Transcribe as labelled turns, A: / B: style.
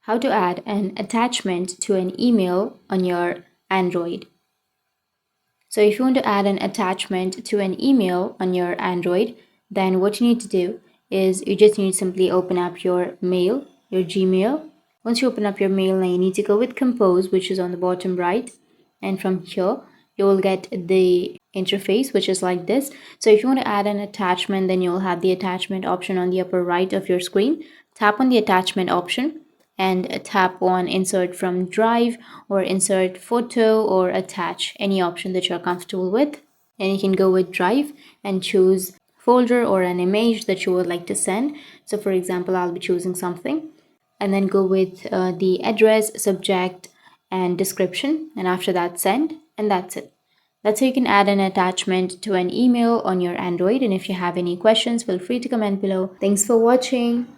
A: how to add an attachment to an email on your Android. So if you want to add an attachment to an email on your Android, then what you need to do is you just need to simply open up your mail, your Gmail. Once you open up your mail, now you need to go with Compose, which is on the bottom right. And from here, you will get the interface, which is like this. So if you want to add an attachment, then you'll have the attachment option on the upper right of your screen. Tap on the attachment option and tap on insert from drive or insert photo or attach, any option that you're comfortable with. And you can go with drive and choose folder or an image that you would like to send. So for example, I'll be choosing something, and then go with the address, subject and description, and after that send, and that's it. That's how you can add an attachment to an email on your Android. And if you have any questions, feel free to comment below. Thanks for watching.